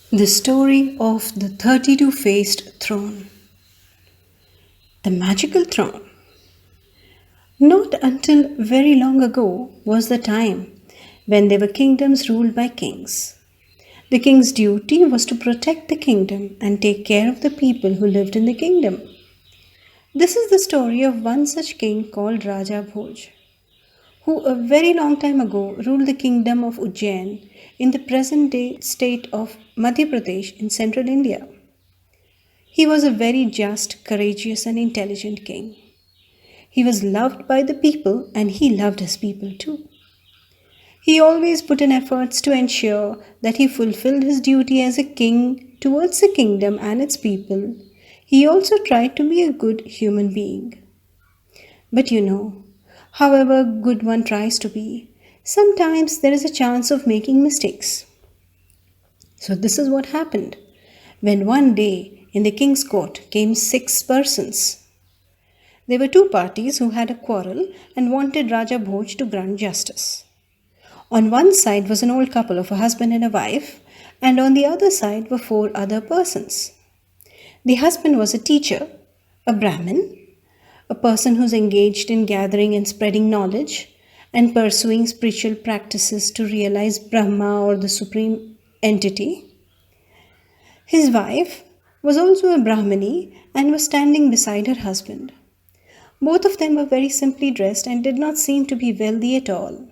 The story of the 32 faced throne. The magical throne. Not until very long ago was the time when there were kingdoms ruled by kings. The king's duty was to protect the kingdom and take care of the people who lived in the kingdom. This is the story of one such king called Raja Bhoj, who a very long time ago ruled the kingdom of Ujjain in the present day state of Madhya Pradesh in central India. He was a very just, courageous, and intelligent king. He was loved by the people and he loved his people too. He always put in efforts to ensure that he fulfilled his duty as a king towards the kingdom and its people. He also tried to be a good human being. But however good one tries to be, sometimes there is a chance of making mistakes. So, this is what happened when one day in the king's court came six persons. There were two parties who had a quarrel and wanted Raja Bhoj to grant justice. On one side was an old couple of a husband and a wife, and on the other side were four other persons. The husband was a teacher, a Brahmin, a person who's engaged in gathering and spreading knowledge and pursuing spiritual practices to realize Brahma or the supreme entity. His wife was also a Brahmini and was standing beside her husband. Both of them were very simply dressed and did not seem to be wealthy at all.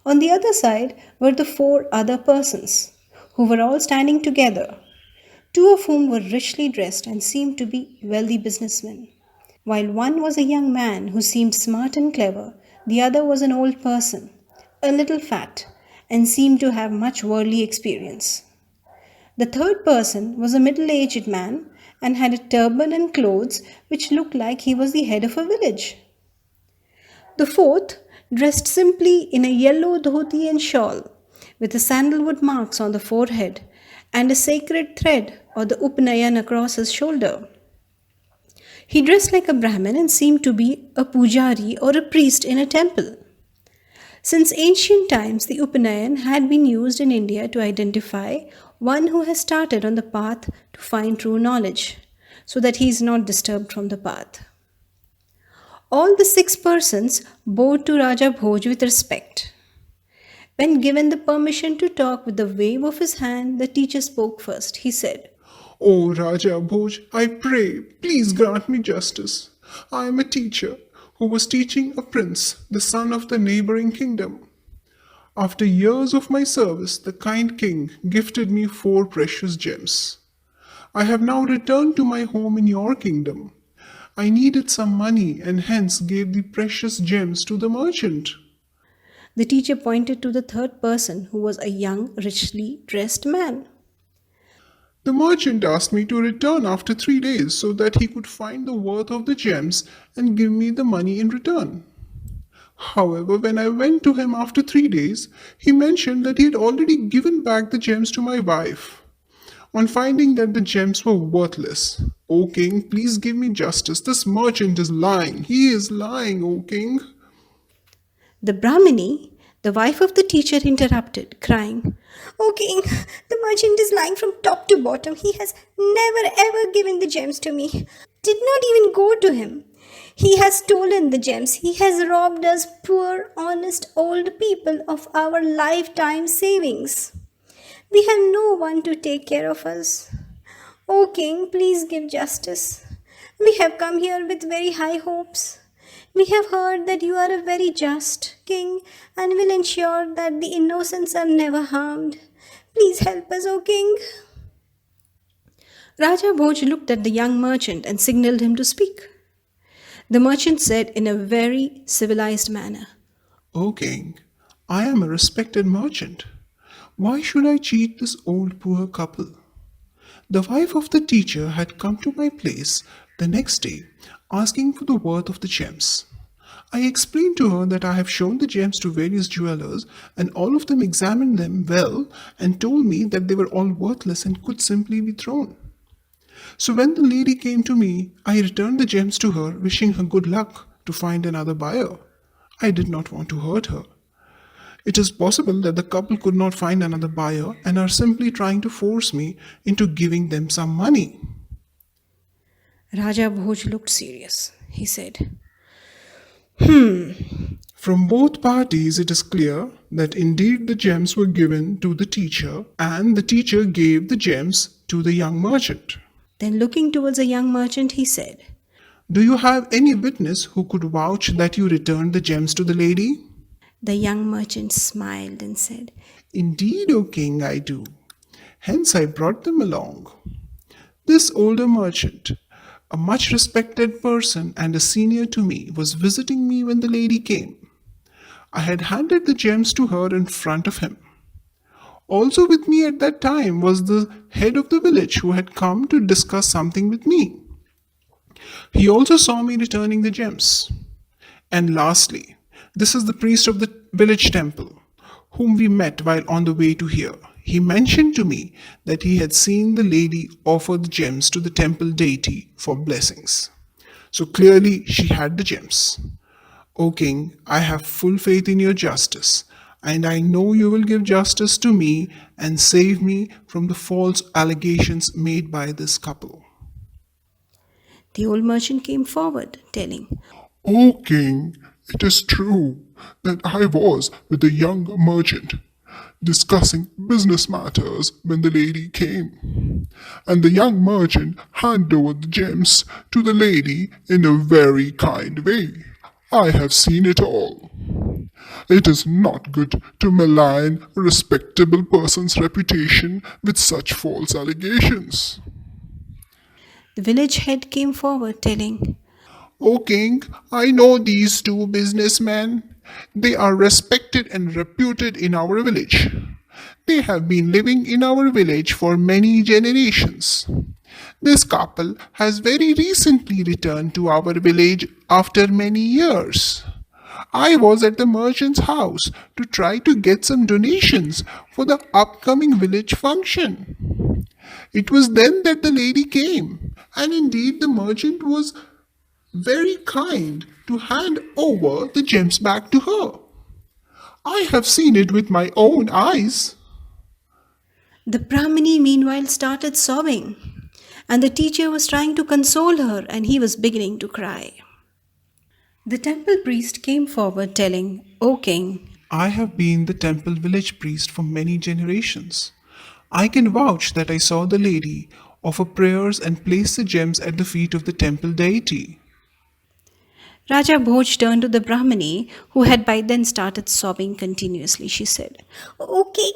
On the other side were the four other persons, who were all standing together, two of whom were richly dressed and seemed to be wealthy businessmen. While one was a young man who seemed smart and clever, the other was an old person, a little fat, and seemed to have much worldly experience. The third person was a middle aged man and had a turban and clothes which looked like he was the head of a village. The fourth, dressed simply in a yellow dhoti and shawl, with the sandalwood marks on the forehead and a sacred thread or the upnayan across his shoulder. He dressed like a Brahmin and seemed to be a pujari or a priest in a temple. Since ancient times, the upnayan had been used in India to identify one who has started on the path to find true knowledge, so that he is not disturbed from the path. All the six persons bowed to Raja Bhoj with respect. When given the permission to talk with a wave of his hand, the teacher spoke first. He said, O Raja Bhoj, I pray, please grant me justice. I am a teacher who was teaching a prince, the son of the neighboring kingdom. After years of my service, the kind king gifted me four precious gems. I have now returned to my home in your kingdom. I needed some money and hence gave the precious gems to the merchant. the teacher pointed to the third person, who was a young, richly dressed man. The merchant asked me to return after 3 days so that he could find the worth of the gems and give me the money in return. However, when I went to him after 3 days, he mentioned that he had already given back the gems to my wife. On finding that the gems were worthless, O king, please give me justice. This merchant is lying. He is lying, O king. The Brahmini, the wife of the teacher, interrupted, crying, "O king, the merchant is lying from top to bottom. He has never ever given the gems to me. Did not even go to him. He has stolen the gems. He has robbed us poor, honest old people of our lifetime savings. We have no one to take care of us. O king, please give justice. We have come here with very high hopes. We have heard that you are a very just king and will ensure that the innocents are never harmed. Please help us, O king." Raja Bhoj looked at the young merchant and signaled him to speak. The merchant said in a very civilized manner, O king, I am a respected merchant. Why should I cheat this old poor couple? The wife of the teacher had come to my place the next day asking for the worth of the gems. I explained to her that I have shown the gems to various jewelers and all of them examined them well and told me that they were all worthless and could simply be thrown. So when the lady came to me, I returned the gems to her, wishing her good luck to find another buyer. I did not want to hurt her. It is possible that the couple could not find another buyer and are simply trying to force me into giving them some money. Raja Bhoj looked serious. He said, From both parties, it is clear that indeed the gems were given to the teacher and the teacher gave the gems to the young merchant. Then looking towards a young merchant, he said, Do you have any witness who could vouch that you returned the gems to the lady? The young merchant smiled and said, Indeed, O king, I do. Hence I brought them along. This older merchant, a much respected person and a senior to me, was visiting me when the lady came. I had handed the gems to her in front of him. Also with me at that time was the head of the village who had come to discuss something with me. He also saw me returning the gems. And lastly, this is the priest of the village temple, whom we met while on the way to here. He mentioned to me that he had seen the lady offer the gems to the temple deity for blessings. So clearly she had the gems. O king, I have full faith in your justice, and I know you will give justice to me and save me from the false allegations made by this couple. the old merchant came forward, telling, O king, it is true that I was with the young merchant discussing business matters when the lady came. And the young merchant handed over the gems to the lady in a very kind way. I have seen it all. It is not good to malign a respectable person's reputation with such false allegations. the village head came forward, telling, O king, I know these two businessmen. They are respected and reputed in our village. They have been living in our village for many generations. This couple has very recently returned to our village after many years. I was at the merchant's house to try to get some donations for the upcoming village function. It was then that the lady came, and indeed the merchant was very kind to hand over the gems back to her. I have seen it with my own eyes. The Brahmini meanwhile started sobbing, and the teacher was trying to console her, and he was beginning to cry. The temple priest came forward, telling, O king, I have been the temple village priest for many generations. I can vouch that I saw the lady offer prayers and place the gems at the feet of the temple deity. Raja Bhoj turned to the Brahmini, who had by then started sobbing continuously. She said, O king,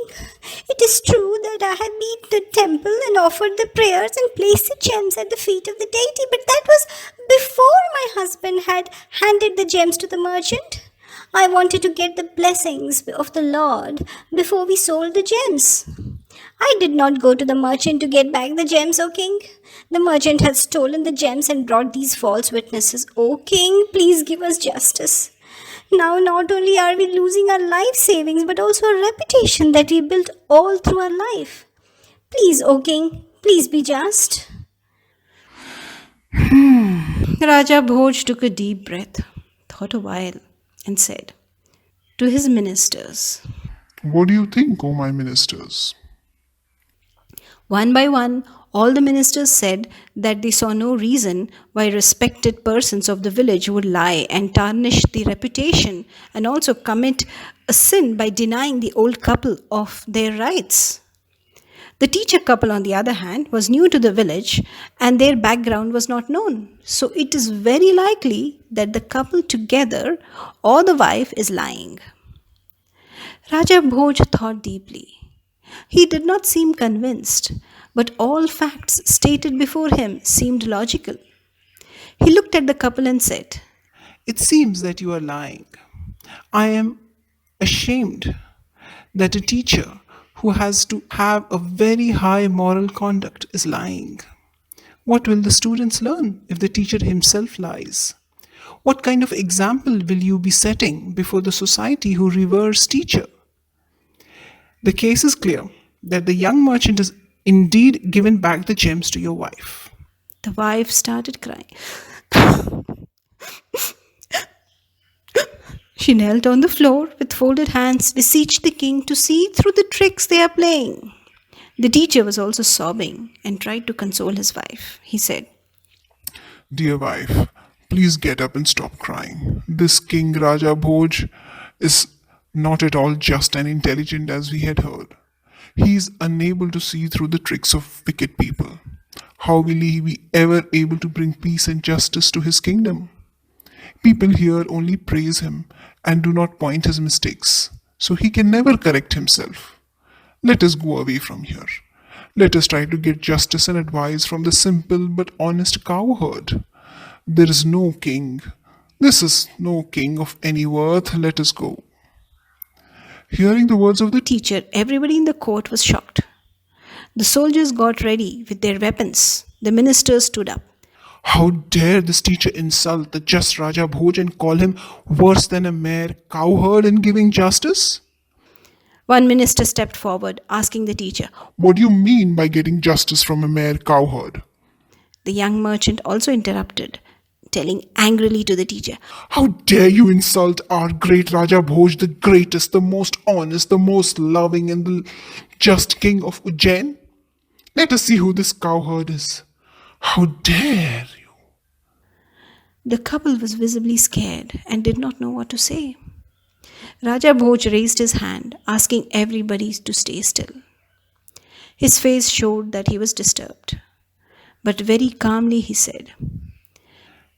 it is true that I had been to the temple and offered the prayers and placed the gems at the feet of the deity, but that was before my husband had handed the gems to the merchant. I wanted to get the blessings of the Lord before we sold the gems. I did not go to the merchant to get back the gems, O king. The merchant has stolen the gems and brought these false witnesses. O king, please give us justice. Now, not only are we losing our life savings, but also a reputation that we built all through our life. Please, O king, please be just. Raja Bhoj took a deep breath, thought a while, and said to his ministers, What do you think, O my ministers? one by one, all the ministers said that they saw no reason why respected persons of the village would lie and tarnish the reputation and also commit a sin by denying the old couple of their rights. The teacher couple, on the other hand, was new to the village and their background was not known. So it is very likely that the couple together or the wife is lying. Raja Bhoj thought deeply. He did not seem convinced, but all facts stated before him seemed logical. He looked at the couple and said, It seems that you are lying. I am ashamed that a teacher who has to have a very high moral conduct is lying. What will the students learn if the teacher himself lies? What kind of example will you be setting before the society who reveres teacher? The case is clear that the young merchant is indeed given back the gems to your wife. The wife started crying. She knelt on the floor with folded hands, beseeched the king to see through the tricks they are playing. The teacher was also sobbing and tried to console his wife. He said, Dear wife, please get up and stop crying. This King Raja Bhoj is not at all just and intelligent as we had heard. He is unable to see through the tricks of wicked people. How will he be ever able to bring peace and justice to his kingdom? People here only praise him and do not point his mistakes, so he can never correct himself. Let us go away from here. Let us try to get justice and advice from the simple but honest cowherd. There is no king. This is no king of any worth. Let us go. Hearing the words of the teacher, everybody in the court was shocked. The soldiers got ready with their weapons. The ministers stood up. How dare this teacher insult the just Raja Bhoj and call him worse than a mere cowherd in giving justice? One minister stepped forward, asking the teacher. What do you mean by getting justice from a mere cowherd? The young merchant also interrupted, telling angrily to the teacher. How dare you insult our great Raja Bhoj, the greatest, the most honest, the most loving, and the just king of Ujjain? Let us see who this cowherd is. How dare you? The couple was visibly scared and did not know what to say. Raja Bhoj raised his hand, asking everybody to stay still. His face showed that he was disturbed, but very calmly he said,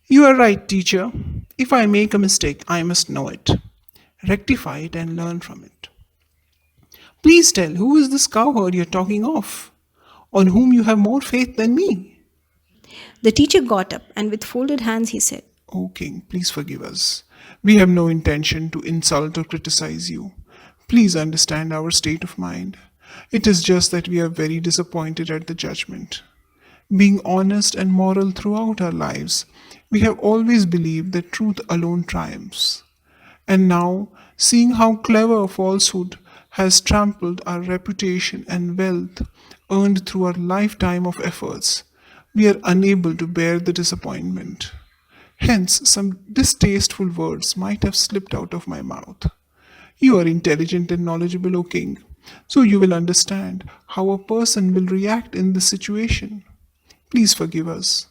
You are right, teacher. If I make a mistake, I must know it, rectify it, and learn from it. Please tell, who is this cowherd you're talking of, on whom you have more faith than me? The teacher got up and with folded hands he said, O king, please forgive us. We have no intention to insult or criticize you. Please understand our state of mind. It is just that we are very disappointed at the judgment. Being honest and moral throughout our lives, we have always believed that truth alone triumphs. And now, seeing how clever falsehood has trampled our reputation and wealth earned through our lifetime of efforts, we are unable to bear the disappointment. Hence, some distasteful words might have slipped out of my mouth. You are intelligent and knowledgeable, O king, so you will understand how a person will react in this situation. Please forgive us.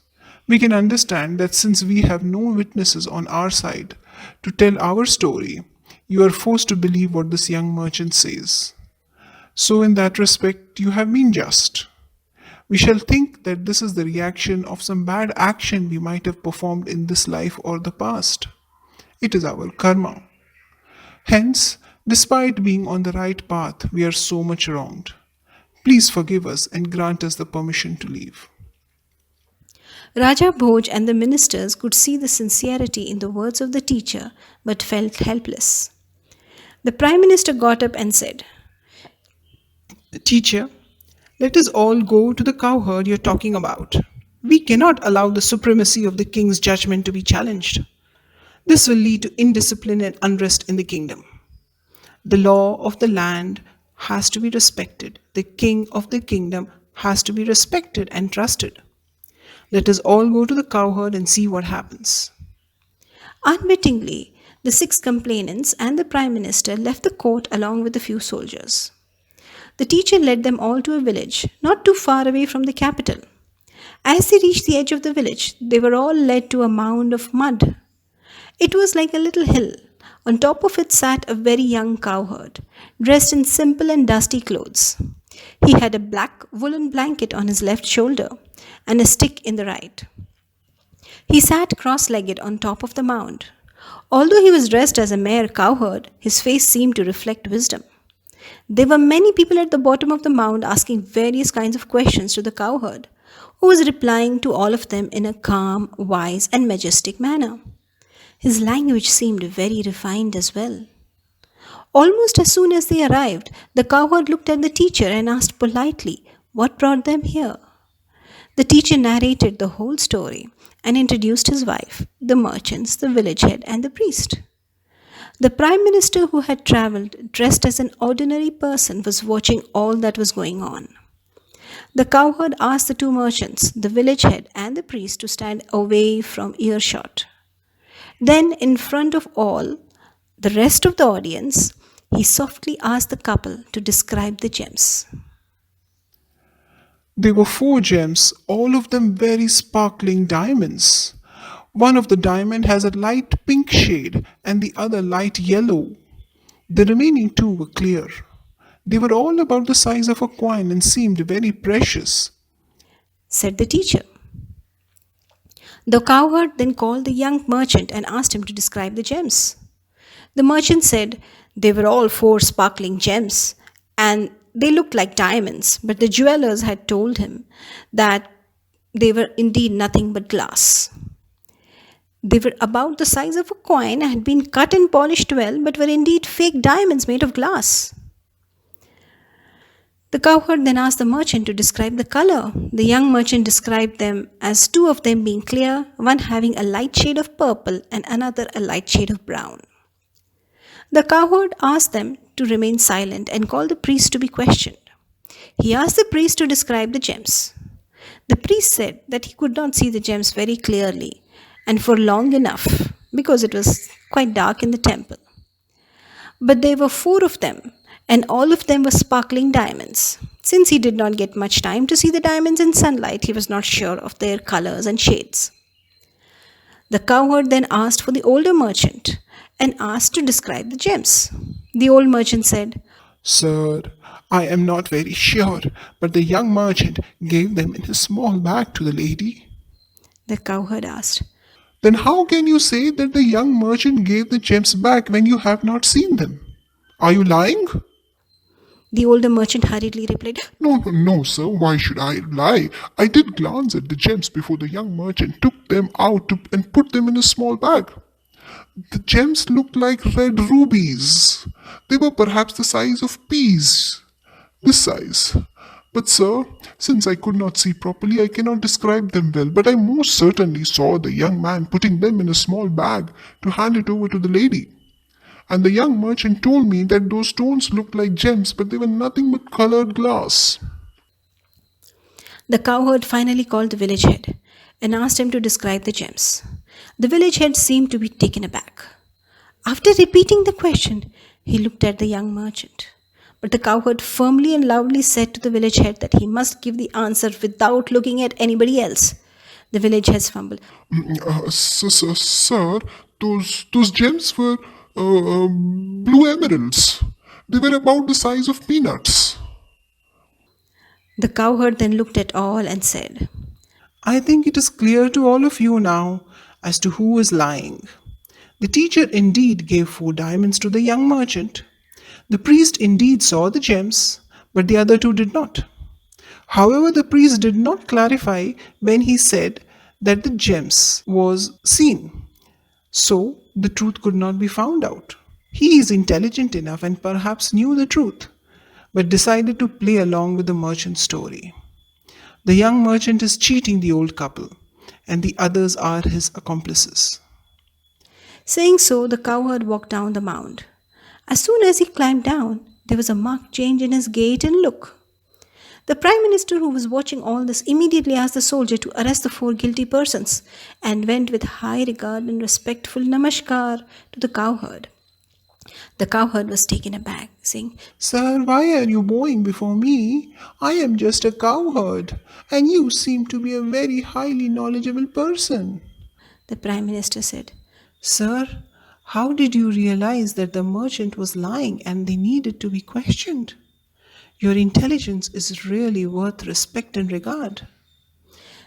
We can understand that since we have no witnesses on our side to tell our story, you are forced to believe what this young merchant says. So, in that respect, you have been just. We shall think that this is the reaction of some bad action we might have performed in this life or the past. It is our karma. Hence, despite being on the right path, we are so much wronged. Please forgive us and grant us the permission to leave. Raja Bhoj and the ministers could see the sincerity in the words of the teacher but felt helpless. The Prime Minister got up and said, Teacher, let us all go to the cowherd you're talking about. We cannot allow the supremacy of the king's judgment to be challenged. This will lead to indiscipline and unrest in the kingdom. The law of the land has to be respected. The king of the kingdom has to be respected and trusted. Let us all go to the cowherd and see what happens. Unwittingly, the 6 complainants and the Prime Minister left the court along with a few soldiers. The teacher led them all to a village, not too far away from the capital. As they reached the edge of the village, they were all led to a mound of mud. It was like a little hill. On top of it sat a very young cowherd, dressed in simple and dusty clothes. He had a black woolen blanket on his left shoulder and a stick in the right. He sat cross-legged on top of the mound. Although he was dressed as a mere cowherd, his face seemed to reflect wisdom. There were many people at the bottom of the mound asking various kinds of questions to the cowherd, who was replying to all of them in a calm, wise, and majestic manner. His language seemed very refined as well. Almost as soon as they arrived, the cowherd looked at the teacher and asked politely what brought them here. The teacher narrated the whole story and introduced his wife, the merchants, the village head, and the priest. The Prime Minister, who had travelled dressed as an ordinary person, was watching all that was going on. The cowherd asked the 2 merchants, the village head, and the priest to stand away from earshot. Then, in front of all, the rest of the audience, he softly asked the couple to describe the gems. There were four gems, all of them very sparkling diamonds. One of the diamond has a light pink shade and the other light yellow. The remaining two were clear. They were all about the size of a coin and seemed very precious. Said the teacher. The cowherd then called the young merchant and asked him to describe the gems. The merchant said they were all four sparkling gems and they looked like diamonds, but the jewelers had told him that they were indeed nothing but glass. They were about the size of a coin and had been cut and polished well, but were indeed fake diamonds made of glass. The cowherd then asked the merchant to describe the color. The young merchant described them as two of them being clear, one having a light shade of purple and another a light shade of brown. The cowherd asked them to remain silent and called the priest to be questioned. He asked the priest to describe the gems. The priest said that he could not see the gems very clearly and for long enough because it was quite dark in the temple. But there were four of them, and all of them were sparkling diamonds. Since he did not get much time to see the diamonds in sunlight, he was not sure of their colors and shades. The cowherd then asked for the older merchant and asked to describe the gems. The old merchant said, Sir, I am not very sure, but the young merchant gave them in a small bag to the lady. The cowherd asked, Then how can you say that the young merchant gave the gems back when you have not seen them? Are you lying? The older merchant hurriedly replied, No, sir. Why should I lie? I did glance at the gems before the young merchant took them out and put them in a small bag. The gems looked like red rubies. They were perhaps the size of peas. This size. But, sir, since I could not see properly, I cannot describe them well. But I most certainly saw the young man putting them in a small bag to hand it over to the lady. And the young merchant told me that those stones looked like gems, but they were nothing but colored glass. The cowherd finally called the village head and asked him to describe the gems. The village head seemed to be taken aback. After repeating the question, he looked at the young merchant. But the cowherd firmly and loudly said to the village head that he must give the answer without looking at anybody else. The village head fumbled. Sir, those gems were blue emeralds. They were about the size of peanuts. The cowherd then looked at all and said, I think it is clear to all of you now as to who is lying. The teacher indeed gave 4 diamonds to the young merchant. The priest indeed saw the gems, but the other 2 did not. However, the priest did not clarify when he said that the gems was seen. So, the truth could not be found out. He is intelligent enough and perhaps knew the truth, but decided to play along with the merchant's story. The young merchant is cheating the old couple, and the others are his accomplices. Saying so, the cowherd walked down the mound. As soon as he climbed down, there was a marked change in his gait and look. The Prime Minister, who was watching all this, immediately asked the soldier to arrest the 4 guilty persons and went with high regard and respectful namaskar to the cowherd. The cowherd was taken aback, saying, Sir, why are you bowing before me? I am just a cowherd, and you seem to be a very highly knowledgeable person. The Prime Minister said, Sir, how did you realize that the merchant was lying and they needed to be questioned? Your intelligence is really worth respect and regard.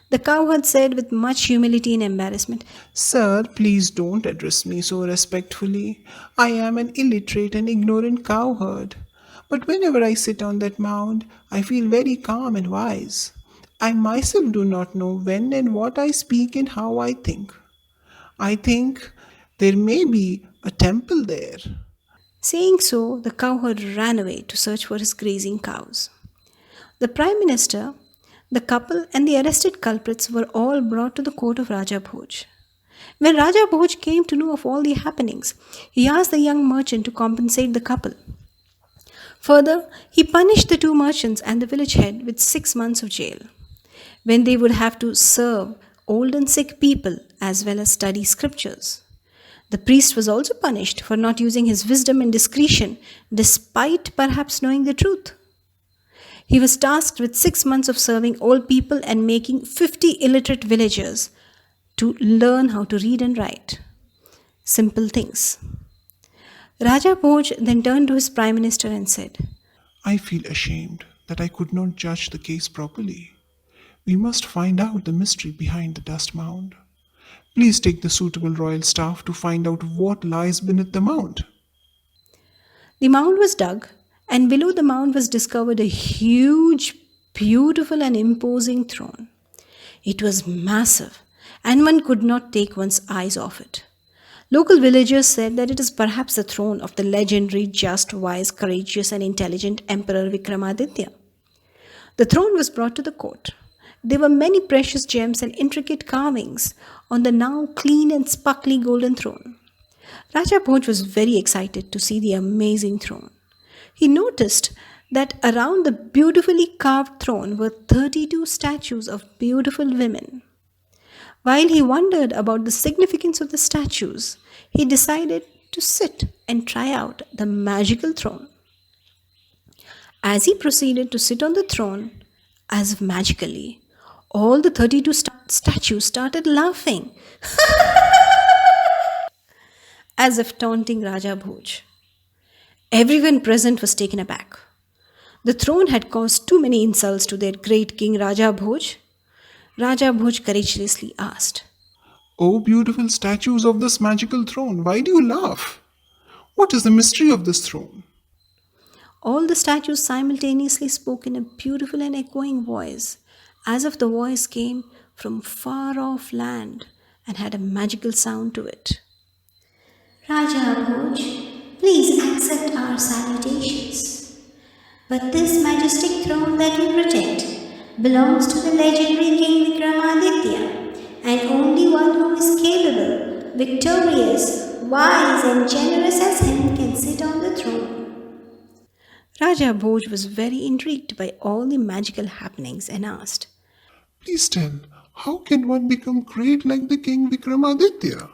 The cowherd said with much humility and embarrassment, Sir, please don't address me so respectfully. I am an illiterate and ignorant cowherd. But whenever I sit on that mound, I feel very calm and wise. I myself do not know when and what I speak and how I think. I think there may be a temple there. Saying so, the cowherd ran away to search for his grazing cows. The Prime Minister, the couple, and the arrested culprits were all brought to the court of Raja Bhoj. When Raja Bhoj came to know of all the happenings, he asked the young merchant to compensate the couple. Further, he punished the 2 merchants and the village head with 6 months of jail, when they would have to serve old and sick people as well as study scriptures. The priest was also punished for not using his wisdom and discretion, despite perhaps knowing the truth. He was tasked with 6 months of serving old people and making 50 illiterate villagers to learn how to read and write. Simple things. Raja Bhoj then turned to his prime minister and said, I feel ashamed that I could not judge the case properly. We must find out the mystery behind the dust mound. Please take the suitable royal staff to find out what lies beneath the mound. The mound was dug, and below the mound was discovered a huge, beautiful, and imposing throne. It was massive, and one could not take one's eyes off it. Local villagers said that it is perhaps the throne of the legendary, just, wise, courageous, and intelligent Emperor Vikramaditya. The throne was brought to the court. There were many precious gems and intricate carvings on the now clean and sparkly golden throne. Raja Bhoj was very excited to see the amazing throne. He noticed that around the beautifully carved throne were 32 statues of beautiful women. While he wondered about the significance of the statues, he decided to sit and try out the magical throne. As he proceeded to sit on the throne, as if magically, all the 32 statues started laughing, as if taunting Raja Bhoj. Everyone present was taken aback. The throne had caused too many insults to their great king Raja Bhoj. Raja Bhoj courageously asked, Oh, beautiful statues of this magical throne, why do you laugh? What is the mystery of this throne? All the statues simultaneously spoke in a beautiful and echoing voice, as if the voice came from far off land and had a magical sound to it. Raja Bhoj, please accept our salutations. But this majestic throne that you protect belongs to the legendary King Vikramaditya, and only one who is capable, victorious, wise, and generous as him can sit on the throne. Raja Bhoj was very intrigued by all the magical happenings and asked, Please tell, how can one become great like the king Vikramaditya?